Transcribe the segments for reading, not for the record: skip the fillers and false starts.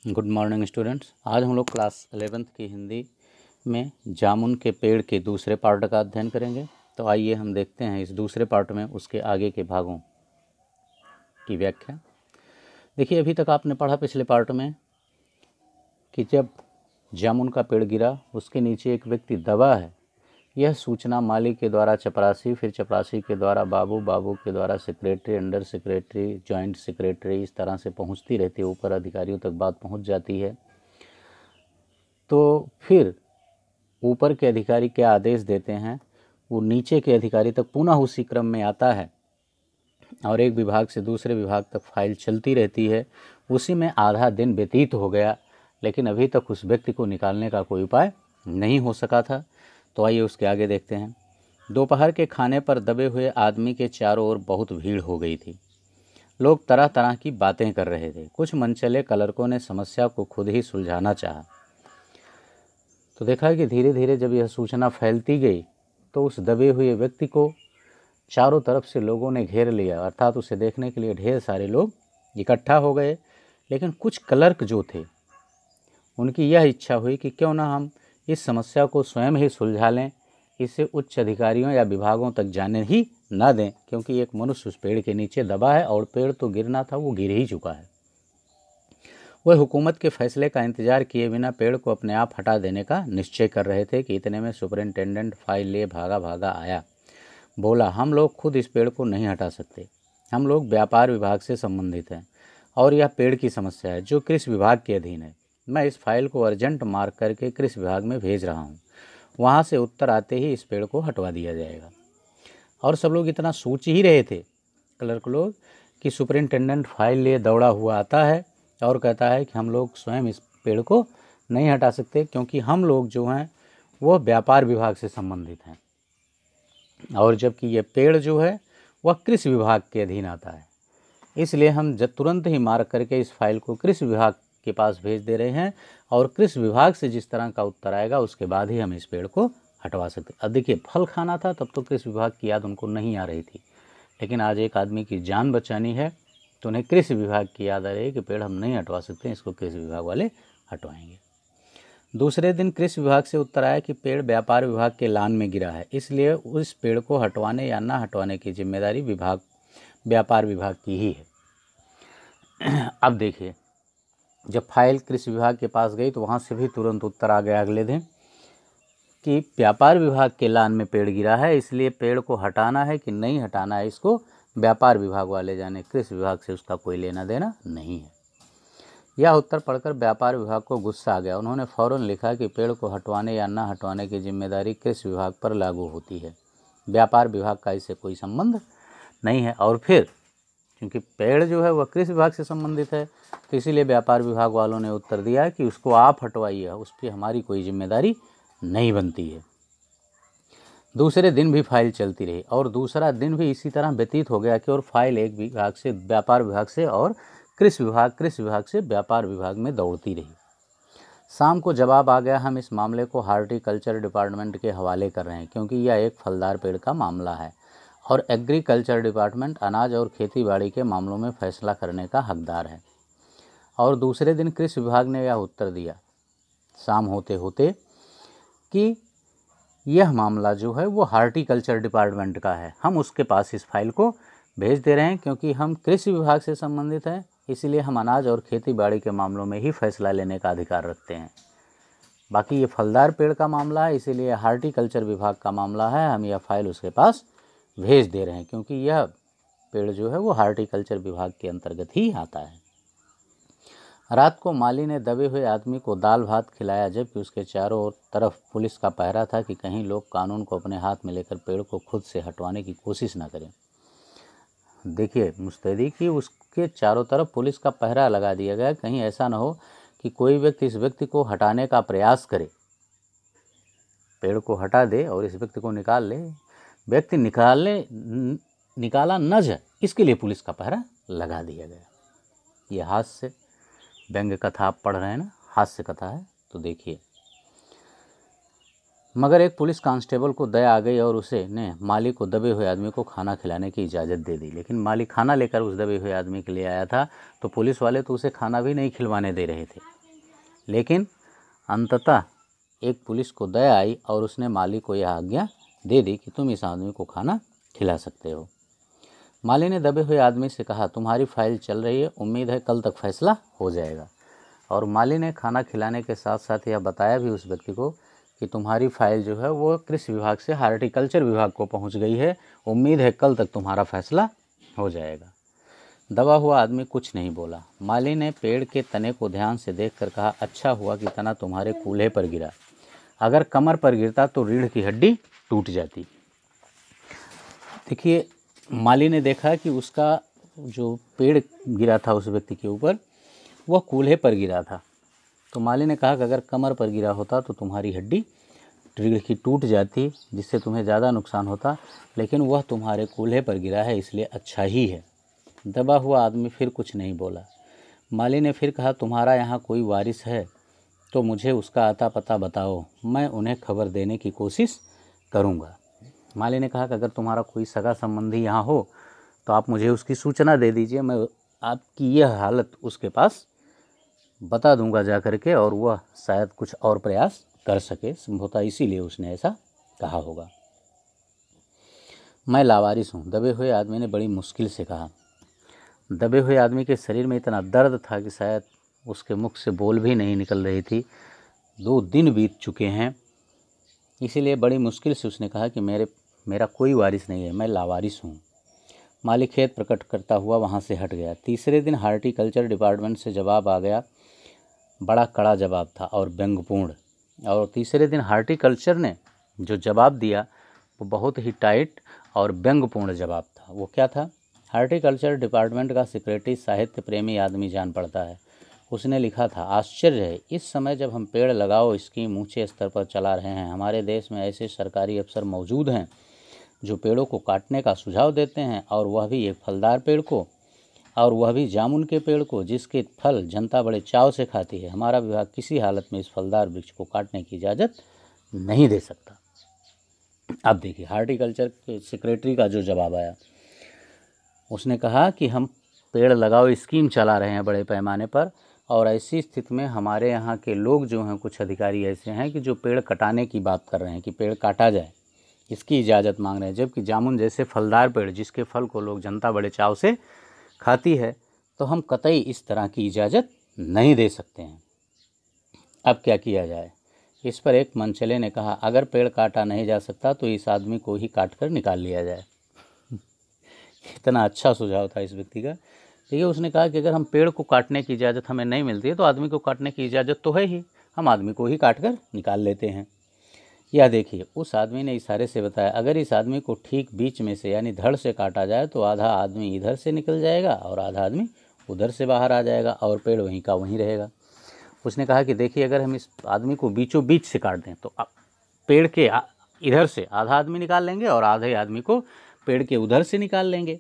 Good morning students. आज हम लोग क्लास 11th की हिंदी में जामुन के पेड़ के दूसरे पार्ट का अध्ययन करेंगे। तो आइए हम देखते हैं इस दूसरे पार्ट में उसके आगे के भागों की व्याख्या। देखिए, अभी तक आपने पढ़ा पिछले पार्ट में कि जब जामुन का पेड़ गिरा उसके नीचे एक व्यक्ति दबा है। यह सूचना माली के द्वारा चपरासी, फिर चपरासी के द्वारा बाबू, बाबू के द्वारा secretary, under secretary, joint secretary, इस तरह से पहुंचती रहती है, ऊपर अधिकारियों तक बात पहुंच जाती है। तो फिर ऊपर के अधिकारी क्या आदेश देते हैं, वो नीचे के अधिकारी तक पुनः उसी क्रम में आता है और एक विभाग से दूसरे विभाग तक फाइल चलती रहती है। उसी में आधा दिन व्यतीत हो गया, लेकिन अभी तक उस व्यक्ति को निकालने का कोई उपाय नहीं हो सका था। तो आइए उसके आगे देखते हैं। दोपहर के खाने पर दबे हुए आदमी के चारों ओर बहुत भीड़ हो गई थी। लोग तरह तरह की बातें कर रहे थे। कुछ मनचले क्लर्कों ने समस्या को खुद ही सुलझाना चाहा। तो देखा कि धीरे धीरे जब यह सूचना फैलती गई तो उस दबे हुए व्यक्ति को चारों तरफ से लोगों ने घेर लिया, अर्थात उसे देखने के लिए ढेर सारे लोग इकट्ठा हो गए। लेकिन कुछ क्लर्क जो थे उनकी यह इच्छा हुई कि क्यों ना हम इस समस्या को स्वयं ही सुलझा लें, इसे उच्च अधिकारियों या विभागों तक जाने ही ना दें, क्योंकि एक मनुष्य उस पेड़ के नीचे दबा है और पेड़ तो गिरना था, वो गिर ही चुका है। वह हुकूमत के फैसले का इंतजार किए बिना पेड़ को अपने आप हटा देने का निश्चय कर रहे थे कि इतने में सुपरिंटेंडेंट फाइल लिए भागा भागा आया। बोला, हम लोग खुद इस पेड़ को नहीं हटा सकते, हम लोग व्यापार विभाग से संबंधित हैं और यह पेड़ की समस्या है जो कृषि विभाग के अधीन है। मैं इस फाइल को अर्जेंट मार्क करके कृषि विभाग में भेज रहा हूँ, वहाँ से उत्तर आते ही इस पेड़ को हटवा दिया जाएगा। और सब लोग इतना सोच ही रहे थे, क्लर्क लोग, कि सुपरिंटेंडेंट फाइल लिए दौड़ा हुआ आता है और कहता है कि हम लोग स्वयं इस पेड़ को नहीं हटा सकते, क्योंकि हम लोग जो हैं वो व्यापार विभाग से संबंधित हैं और जबकि ये पेड़ जो है वह कृषि विभाग के अधीन आता है। इसलिए हम तुरंत ही मार्क करके इस फाइल को कृषि विभाग के पास भेज दे रहे हैं और कृषि विभाग से जिस तरह का उत्तर आएगा उसके बाद ही हम इस पेड़ को हटवा सकते। अब देखिए, फल खाना था तब तो कृषि विभाग की याद उनको नहीं आ रही थी, लेकिन आज एक आदमी की जान बचानी है तो उन्हें कृषि विभाग की याद आ रही है कि पेड़ हम नहीं हटवा सकते, इसको कृषि विभाग वाले हटवाएंगे। दूसरे दिन कृषि विभाग से उत्तर आया कि पेड़ व्यापार विभाग के लान में गिरा है, इसलिए उस पेड़ को हटवाने या ना हटवाने की जिम्मेदारी व्यापार विभाग की ही है। अब देखिए, जब फाइल कृषि विभाग के पास गई तो वहाँ से भी तुरंत उत्तर आ गया अगले दिन कि व्यापार विभाग के लान में पेड़ गिरा है, इसलिए पेड़ को हटाना है कि नहीं हटाना है इसको व्यापार विभाग वाले जाने, कृषि विभाग से उसका कोई लेना देना नहीं है। यह उत्तर पढ़कर व्यापार विभाग को गुस्सा आ गया। उन्होंने फौरन लिखा कि पेड़ को हटवाने या ना हटवाने की जिम्मेदारी कृषि विभाग पर लागू होती है, व्यापार विभाग का इससे कोई संबंध नहीं है। और फिर क्योंकि पेड़ जो है वह कृषि विभाग से संबंधित है तो इसीलिए व्यापार विभाग वालों ने उत्तर दिया कि उसको आप हटवाइए, उस पर हमारी कोई जिम्मेदारी नहीं बनती है। दूसरे दिन भी फाइल चलती रही और दूसरा दिन भी इसी तरह व्यतीत हो गया कि और फाइल एक विभाग से व्यापार विभाग से और कृषि विभाग से व्यापार विभाग में दौड़ती रही। शाम को जवाब आ गया, हम इस मामले को हार्टिकल्चर डिपार्टमेंट के हवाले कर रहे हैं, क्योंकि यह एक फलदार पेड़ का मामला है और एग्रीकल्चर डिपार्टमेंट अनाज और खेतीबाड़ी के मामलों में फैसला करने का हकदार है। और दूसरे दिन कृषि विभाग ने यह उत्तर दिया शाम होते होते कि यह मामला जो है वो हार्टिकल्चर डिपार्टमेंट का है, हम उसके पास इस फाइल को भेज दे रहे हैं, क्योंकि हम कृषि विभाग से संबंधित हैं, इसलिए हम अनाज और खेतीबाड़ी के मामलों में ही फैसला लेने का अधिकार रखते हैं। बाकी ये फलदार पेड़ का मामला है, इसीलिए हार्टिकल्चर विभाग का मामला है, हम यह फाइल उसके पास भेज दे रहे हैं, क्योंकि यह पेड़ जो है वो हार्टिकल्चर विभाग के अंतर्गत ही आता है। रात को माली ने दबे हुए आदमी को दाल भात खिलाया, जबकि उसके चारों तरफ पुलिस का पहरा था कि कहीं लोग कानून को अपने हाथ में लेकर पेड़ को खुद से हटवाने की कोशिश न करें। देखिए मुस्तैदी कि उसके चारों तरफ पुलिस का पहरा लगा दिया गया, कहीं ऐसा न हो कि कोई व्यक्ति इस व्यक्ति को हटाने का प्रयास करे, पेड़ को हटा दे और इस व्यक्ति को निकाल ले, व्यक्ति निकाला न जाए, इसके लिए पुलिस का पहरा लगा दिया गया। ये हास्य व्यंग्य कथा आप पढ़ रहे हैं ना, हास्य कथा है। तो देखिए, मगर एक पुलिस कांस्टेबल को दया आ गई और उसे ने माली को दबे हुए आदमी को खाना खिलाने की इजाज़त दे दी। लेकिन माली खाना लेकर उस दबे हुए आदमी के लिए आया था तो पुलिस वाले तो उसे खाना भी नहीं खिलवाने दे रहे थे। लेकिन अंततः एक पुलिस को दया आई और उसने माली को यह आज्ञा दे दी कि तुम इस आदमी को खाना खिला सकते हो। माली ने दबे हुए आदमी से कहा, तुम्हारी फाइल चल रही है, उम्मीद है कल तक फैसला हो जाएगा। और माली ने खाना खिलाने के साथ साथ यह बताया भी उस व्यक्ति को कि तुम्हारी फाइल जो है वो कृषि विभाग से हार्टिकल्चर विभाग को पहुंच गई है, उम्मीद है कल तक तुम्हारा फैसला हो जाएगा। दबा हुआ आदमी कुछ नहीं बोला। माली ने पेड़ के तने को ध्यान से देखकर कहा, अच्छा हुआ कि तना तुम्हारे कूल्हे पर गिरा, अगर कमर पर गिरता तो रीढ़ की हड्डी टूट जाती। देखिए, माली ने देखा कि उसका जो पेड़ गिरा था उस व्यक्ति के ऊपर वह कूल्हे पर गिरा था। तो माली ने कहा कि अगर कमर पर गिरा होता तो तुम्हारी हड्डी रीढ़ की टूट जाती, जिससे तुम्हें ज़्यादा नुकसान होता, लेकिन वह तुम्हारे कूल्हे पर गिरा है इसलिए अच्छा ही है। दबा हुआ आदमी फिर कुछ नहीं बोला। माली ने फिर कहा, तुम्हारा यहाँ कोई वारिस है तो मुझे उसका आता पता बताओ, मैं उन्हें खबर देने की कोशिश करूँगा। माली ने कहा कि अगर तुम्हारा कोई सगा संबंधी यहाँ हो तो आप मुझे उसकी सूचना दे दीजिए, मैं आपकी यह हालत उसके पास बता दूंगा जा कर के, और वह शायद कुछ और प्रयास कर सके, संभवतः इसीलिए उसने ऐसा कहा होगा। मैं लावारिस हूँ, दबे हुए आदमी ने बड़ी मुश्किल से कहा। दबे हुए आदमी के शरीर में इतना दर्द था कि शायद उसके मुख से बोल भी नहीं निकल रही थी। 2 दिन बीत चुके हैं, इसीलिए बड़ी मुश्किल से उसने कहा कि मेरा कोई वारिस नहीं है, मैं लावारिस हूँ। माली खेद प्रकट करता हुआ वहाँ से हट गया। तीसरे दिन हार्टिकल्चर डिपार्टमेंट से जवाब आ गया। बड़ा कड़ा जवाब था और व्यंग्यपूर्ण। और तीसरे दिन हार्टिकल्चर ने जो जवाब दिया वो बहुत ही टाइट और व्यंग्यपूर्ण जवाब था। वो क्या था? हार्टिकल्चर डिपार्टमेंट का सेक्रेटरी साहित्य प्रेमी आदमी जान पड़ता है। उसने लिखा था, आश्चर्य है, इस समय जब हम पेड़ लगाओ स्कीम ऊंचे स्तर पर चला रहे हैं, हमारे देश में ऐसे सरकारी अफसर मौजूद हैं जो पेड़ों को काटने का सुझाव देते हैं, और वह भी एक फलदार पेड़ को, और वह भी जामुन के पेड़ को, जिसके फल जनता बड़े चाव से खाती है। हमारा विभाग किसी हालत में इस फलदार वृक्ष को काटने की इजाज़त नहीं दे सकता। अब देखिए हार्टिकल्चर के सेक्रेटरी का जो जवाब आया, उसने कहा कि हम पेड़ लगाओ स्कीम चला रहे हैं बड़े पैमाने पर, और ऐसी स्थिति में हमारे यहाँ के लोग जो हैं, कुछ अधिकारी ऐसे हैं कि जो पेड़ कटाने की बात कर रहे हैं कि पेड़ काटा जाए, इसकी इजाज़त मांग रहे हैं। जबकि जामुन जैसे फलदार पेड़ जिसके फल को लोग जनता बड़े चाव से खाती है, तो हम कतई इस तरह की इजाज़त नहीं दे सकते हैं। अब क्या किया जाए? इस पर एक मनचले ने कहा, अगर पेड़ काटा नहीं जा सकता तो इस आदमी को ही काट कर निकाल लिया जाए। इतना अच्छा सुझाव था इस व्यक्ति का। देखिए, उसने कहा कि अगर हम पेड़ को काटने की इजाज़त हमें नहीं मिलती है तो आदमी को काटने की इजाज़त तो है ही, हम आदमी को ही काट कर निकाल लेते हैं। यह देखिए, उस आदमी ने इशारे से बताया, अगर इस आदमी को ठीक बीच में से यानी धड़ से काटा जाए तो आधा आदमी इधर से निकल जाएगा और आधा आदमी उधर से बाहर आ जाएगा और पेड़ वहीं का वहीं रहेगा। उसने कहा कि देखिए, अगर हम इस आदमी को बीचों बीच से काट दें तो पेड़ के इधर से आधा आदमी निकाल लेंगे और आधे आदमी को पेड़ के उधर से निकाल लेंगे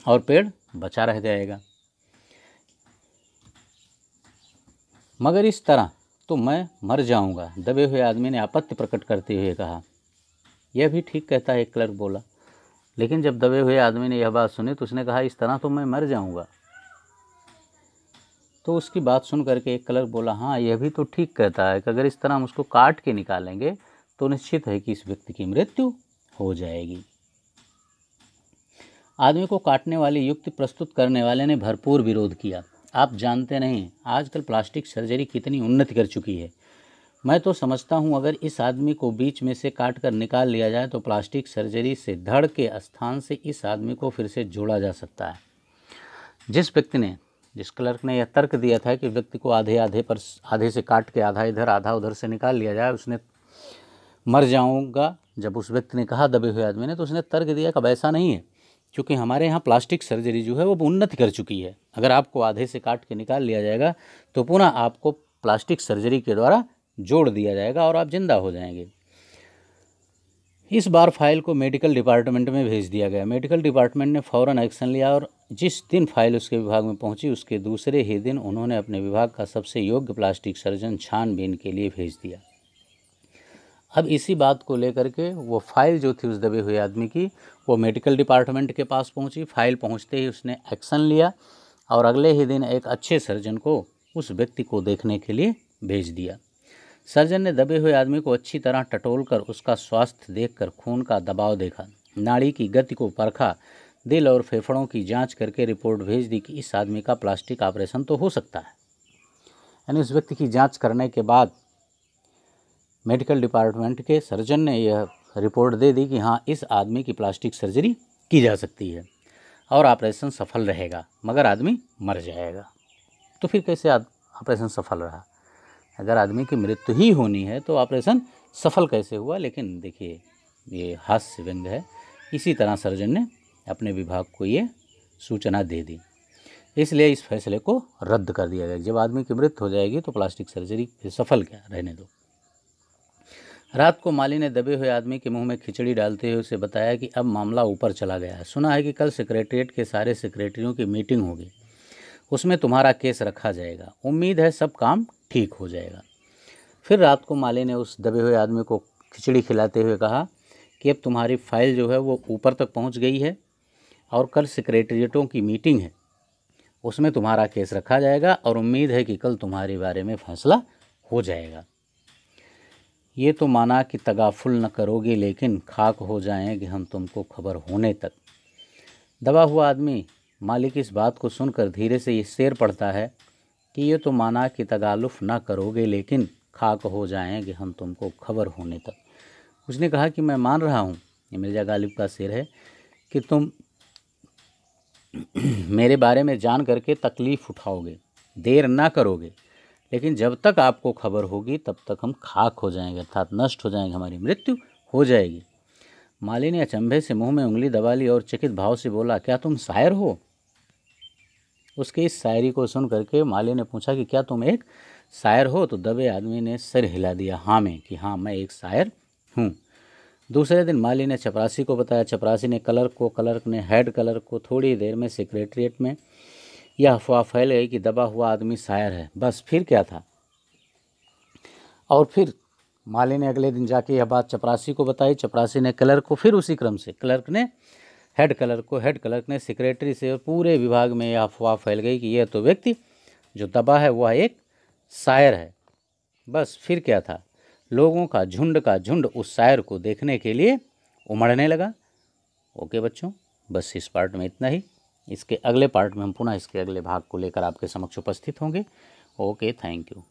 और पेड़ बचा रह जाएगा। मगर इस तरह तो मैं मर जाऊंगा, दबे हुए आदमी ने आपत्ति प्रकट करते हुए कहा। यह भी ठीक कहता है, एक क्लर्क बोला। लेकिन जब दबे हुए आदमी ने यह बात सुनी तो उसने कहा, इस तरह तो मैं मर जाऊंगा। तो उसकी बात सुन करके एक क्लर्क बोला, हाँ यह भी तो ठीक कहता है कि अगर इस तरह हम उसको काट के निकालेंगे तो निश्चित है कि इस व्यक्ति की मृत्यु हो जाएगी। आदमी को काटने वाली युक्ति प्रस्तुत करने वाले ने भरपूर विरोध किया। आप जानते नहीं आजकल प्लास्टिक सर्जरी कितनी उन्नति कर चुकी है। मैं तो समझता हूँ अगर इस आदमी को बीच में से काट कर निकाल लिया जाए तो प्लास्टिक सर्जरी से धड़ के स्थान से इस आदमी को फिर से जोड़ा जा सकता है। जिस क्लर्क ने यह तर्क दिया था कि व्यक्ति को आधे से काट के आधा इधर आधा उधर से निकाल लिया जाए, उसने मर जाऊंगा जब उस व्यक्ति ने कहा दबे हुए आदमी ने, तो उसने तर्क दिया कि अब ऐसा नहीं है, क्योंकि हमारे यहाँ प्लास्टिक सर्जरी जो है वो उन्नति कर चुकी है। अगर आपको आधे से काट के निकाल लिया जाएगा तो पुनः आपको प्लास्टिक सर्जरी के द्वारा जोड़ दिया जाएगा और आप जिंदा हो जाएंगे। इस बार फाइल को मेडिकल डिपार्टमेंट में भेज दिया गया। मेडिकल डिपार्टमेंट ने फ़ौरन एक्शन लिया और जिस दिन फाइल उसके विभाग में पहुंची उसके दूसरे ही दिन उन्होंने अपने विभाग का सबसे योग्य प्लास्टिक सर्जन छानबीन के लिए भेज दिया। अब इसी बात को लेकर के वो फाइल जो थी उस दबे हुए आदमी की, वो मेडिकल डिपार्टमेंट के पास पहुंची। फाइल पहुंचते ही उसने एक्शन लिया और अगले ही दिन एक अच्छे सर्जन को उस व्यक्ति को देखने के लिए भेज दिया। सर्जन ने दबे हुए आदमी को अच्छी तरह टटोलकर उसका स्वास्थ्य देखकर खून का दबाव देखा, नाड़ी की गति को परखा, दिल और फेफड़ों की जांच करके रिपोर्ट भेज दी कि इस आदमी का प्लास्टिक ऑपरेशन तो हो सकता है। यानी उस व्यक्ति की जांच करने के बाद मेडिकल डिपार्टमेंट के सर्जन ने यह रिपोर्ट दे दी कि हाँ, इस आदमी की प्लास्टिक सर्जरी की जा सकती है और ऑपरेशन सफल रहेगा, मगर आदमी मर जाएगा। तो फिर कैसे ऑपरेशन सफल रहा? अगर आदमी की मृत्यु ही होनी है तो ऑपरेशन सफल कैसे हुआ? लेकिन देखिए, ये हास्य व्यंग है। इसी तरह सर्जन ने अपने विभाग को ये सूचना दे दी, इसलिए इस फैसले को रद्द कर दिया गया। जब आदमी की मृत्यु हो जाएगी तो प्लास्टिक सर्जरी फिर सफल क्या, रहने दो। रात को माली ने दबे हुए आदमी के मुंह में खिचड़ी डालते हुए उसे बताया कि अब मामला ऊपर चला गया है। सुना है कि कल सेक्रेटरीट के सारे सेक्रेटरियों की मीटिंग होगी, उसमें तुम्हारा केस रखा जाएगा। उम्मीद है सब काम ठीक हो जाएगा। फिर रात को माली ने उस दबे हुए आदमी को खिचड़ी खिलाते हुए कहा कि अब तुम्हारी फाइल जो है वो ऊपर तक पहुंच गई है और कल सेक्रेटरीटों की मीटिंग है, उसमें तुम्हारा केस रखा जाएगा और उम्मीद है कि कल तुम्हारे बारे में फैसला हो जाएगा। ये तो माना कि तगाफुल न करोगे, लेकिन खाक हो जाएंगे हम तुमको खबर होने तक। दबा हुआ आदमी मालिक इस बात को सुनकर धीरे से ये शेर पढ़ता है कि ये तो माना कि तगालुफ ना करोगे, लेकिन खाक हो जाएंगे हम तुमको खबर होने तक। उसने कहा कि मैं मान रहा हूँ, ये मिर्ज़ा गालिब का शेर है, कि तुम मेरे बारे में जान करके तकलीफ़ उठाओगे, देर ना करोगे, लेकिन जब तक आपको खबर होगी तब तक हम खाक हो जाएंगे, अर्थात नष्ट हो जाएंगे, हमारी मृत्यु हो जाएगी। माली ने अचंभे से मुंह में उंगली दबा ली और चकित भाव से बोला, क्या तुम शायर हो? उसकी इस शायरी को सुन करके माली ने पूछा कि क्या तुम एक शायर हो? तो दबे आदमी ने सिर हिला दिया हाँ में, कि हाँ मैं एक शायर हूँ। दूसरे दिन माली ने चपरासी को बताया, चपरासी ने क्लर्क ने हेड क्लर्क को। थोड़ी देर में सेक्रेटरीट में यह अफवाह फैल गई कि दबा हुआ आदमी शायर है। बस फिर क्या था? और फिर माली ने अगले दिन जाके यह बात चपरासी को बताई, चपरासी ने क्लर्क को, फिर उसी क्रम से क्लर्क ने हेड क्लर्क को, हेड क्लर्क ने सेक्रेटरी से, और पूरे विभाग में यह अफवाह फैल गई कि यह तो व्यक्ति जो दबा है वह एक शायर है। बस फिर क्या था? लोगों का झुंड उस शायर को देखने के लिए उमड़ने लगा। ओके बच्चों, बस इस पार्ट में इतना ही। इसके अगले पार्ट में हम पुनः इसके अगले भाग को लेकर आपके समक्ष उपस्थित होंगे। Okay, thank you.